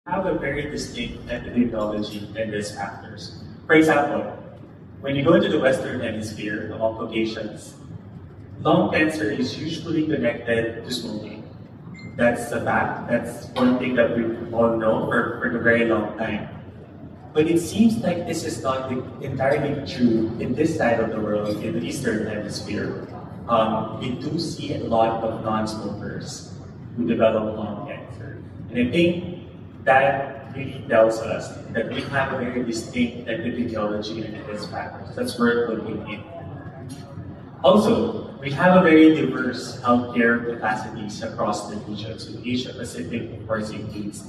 have a very distinct epidemiology and risk factors. For example, when you go into the Western Hemisphere of Caucasians, lung cancer is usually connected to smoking. That's a fact. That's one thing that we all know for a very long time. But it seems like this is not entirely true in this side of the world, in the Eastern Hemisphere. We do see a lot of non-smokers who develop lung cancer. And I think that really tells us that we have a very distinct epidemiology and risk factors that's worth looking into. Also, we have a very diverse healthcare capacities across the region. So Asia Pacific, of course, includes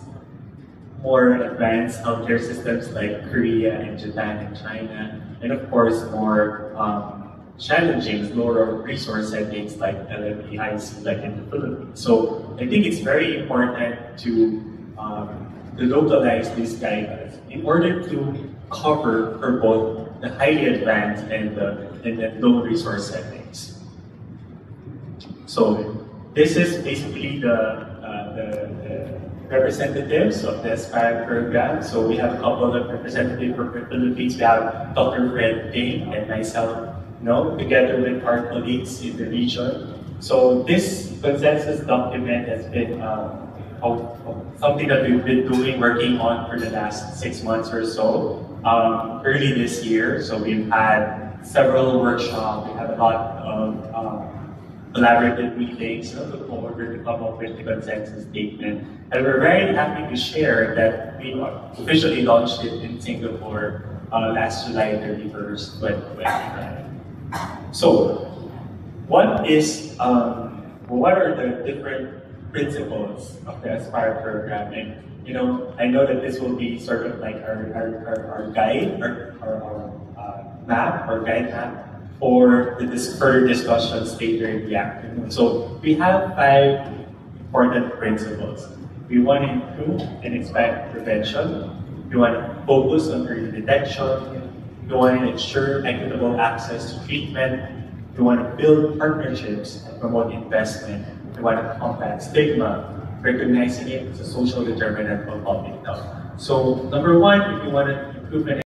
more advanced healthcare systems like Korea and Japan and China, and of course more challenging, lower resource settings like LMEIC, like in the Philippines. So I think it's very important to localize these guidelines in order to cover for both the highly advanced and the low resource settings. So this is basically the representatives of the Aspire program. So we have a couple of representatives from the Philippines. We have Dr. Fred King and myself, together with our colleagues in the region. So this consensus document has been something that we've been working on for the last 6 months or so. Early this year, so we've had several workshops. We had a lot of collaborative meetings to come up with the consensus statement. And we're very happy to share that we officially launched it in Singapore last July 31st, 2025. So, what are the different principles of the Aspire program? And I know that this will be sort of like our guide, our map, or guide map for this further discussions later in the afternoon. So we have 5 important principles. We want to improve and expand prevention. We want to focus on early detection. We want to ensure equitable access to treatment. We want to build partnerships and promote investment. We want to combat stigma, recognizing it as a social determinant of public health. So number 1, if you want to improve